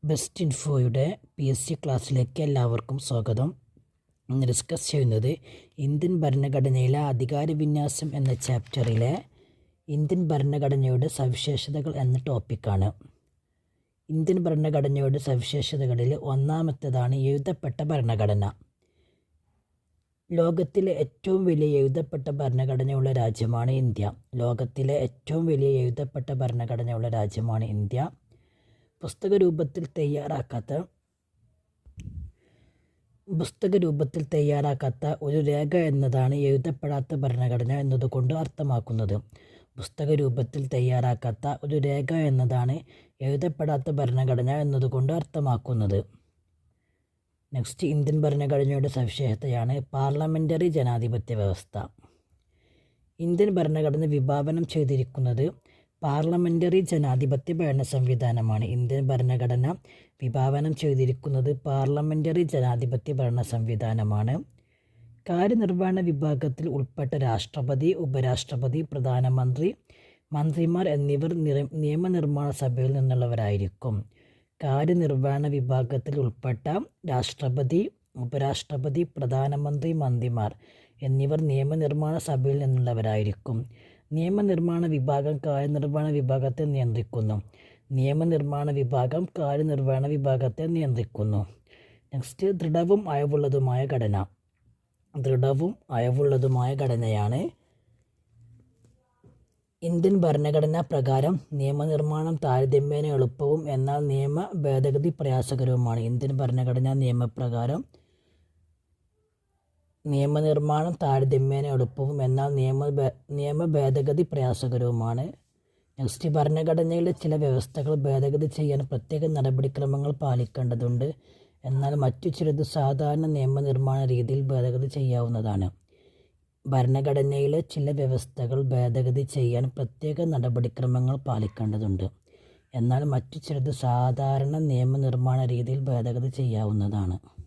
Best ഇൻഫോയുടെ PSC ക്ലാസ്സിലേക്ക് എല്ലാവർക്കും സ്വാഗതം. ഇന്ന് ഡിസ്കസ് ചെയ്യുന്നത് ഇന്ത്യൻ ഭരണഘടനയിലെ അധികാരവിന്യാസം എന്ന ചാപ്റ്ററിലെ ഇന്ത്യൻ ഭരണഘടനയുടെ സവിശേഷതകൾ എന്ന ടോപ്പിക്കാണ്. ഇന്ത്യൻ ഭരണഘടനയുടെ സവിശേഷതകളിൽ ഒന്നാമത്തേതാണ് എഴുതപ്പെട്ട ഭരണഘടന. ലോകത്തിലെ ഏറ്റവും വലിയ എഴുതപ്പെട്ട ഭരണഘടനയുള്ള രാജ്യമാണ് ഇന്ത്യ. ലോകത്തിലെ ഏറ്റവും വലിയ എഴുതപ്പെട്ട ഭരണഘടനയുള്ള രാജ്യമാണ് ഇന്ത്യ. പുസ്തക രൂപത്തിൽ തയ്യാറാക്കാത്ത ഒരു രേഖ എന്നതാണ് എഴുതപ്പെടാത്ത ഭരണഘടന എന്നതുകൊണ്ട് അർത്ഥമാക്കുന്നത്. പുസ്തക രൂപത്തിൽ തയ്യാറാക്കാത്ത ഒരു രേഖ എന്നതാണ് എഴുതപ്പെടാത്ത ഭരണഘടന എന്നതുകൊണ്ട് അർത്ഥമാക്കുന്നത്. നെക്സ്റ്റ്, ഇന്ത്യൻ ഭരണഘടനയുടെ സവിശേഷതയാണ് പാർലമെൻ്ററി ജനാധിപത്യ വ്യവസ്ഥ. ഇന്ത്യൻ ഭരണഘടന വിഭാവനം ചെയ്തിരിക്കുന്നത് പാർലമെൻ്ററി ജനാധിപത്യ ഭരണ സംവിധാനമാണ്. ഇന്ത്യൻ ഭരണഘടന വിഭാവനം ചെയ്തിരിക്കുന്നത് പാർലമെൻ്ററി ജനാധിപത്യ ഭരണ സംവിധാനമാണ്. കാര്യനിർവഹണ വിഭാഗത്തിൽ ഉൾപ്പെട്ട രാഷ്ട്രപതി, ഉപരാഷ്ട്രപതി, പ്രധാനമന്ത്രി, മന്ത്രിമാർ എന്നിവർ നിയമനിർമ്മാണ സഭയിൽ നിന്നുള്ളവരായിരിക്കും. കാര്യനിർവഹണ വിഭാഗത്തിൽ ഉൾപ്പെട്ട രാഷ്ട്രപതി, ഉപരാഷ്ട്രപതി, പ്രധാനമന്ത്രി, മന്ത്രിമാർ എന്നിവർ നിയമനിർമ്മാണ സഭയിൽ നിന്നുള്ളവരായിരിക്കും. നിയമനിർമ്മാണ വിഭാഗം കാര്യനിർവഹണ വിഭാഗത്തെ നിയന്ത്രിക്കുന്നു. നിയമനിർമ്മാണ വിഭാഗം കാര്യനിർവഹണ വിഭാഗത്തെ നിയന്ത്രിക്കുന്നു. നെക്സ്റ്റ്, ദൃഢവും അയവുള്ളതുമായ ഘടന. ദൃഢവും അയവുള്ളതുമായ ഘടനയാണ്. ഇന്ത്യൻ ഭരണഘടനാ പ്രകാരം നിയമനിർമ്മാണം താരതമ്യേന എളുപ്പവും എന്നാൽ നിയമ ഭേദഗതി പ്രയാസകരവുമാണ്. ഇന്ത്യൻ ഭരണഘടനാ നിയമപ്രകാരം നിയമനിർമ്മാണം താരതമ്യേന എളുപ്പവും എന്നാൽ നിയമ ഭേദഗതി പ്രയാസകരവുമാണ്. നെക്സ്റ്റ്, ഭരണഘടനയിലെ ചില വ്യവസ്ഥകൾ ഭേദഗതി ചെയ്യാൻ പ്രത്യേക നടപടിക്രമങ്ങൾ പാലിക്കേണ്ടതുണ്ട്. എന്നാൽ മറ്റു ചിലത് സാധാരണ നിയമനിർമ്മാണ രീതിയിൽ ഭേദഗതി ചെയ്യാവുന്നതാണ്. ഭരണഘടനയിലെ ചില വ്യവസ്ഥകൾ ഭേദഗതി ചെയ്യാൻ പ്രത്യേക നടപടിക്രമങ്ങൾ പാലിക്കേണ്ടതുണ്ട്. എന്നാൽ മറ്റു ചിലത് സാധാരണ നിയമനിർമ്മാണ രീതിയിൽ ഭേദഗതി ചെയ്യാവുന്നതാണ്.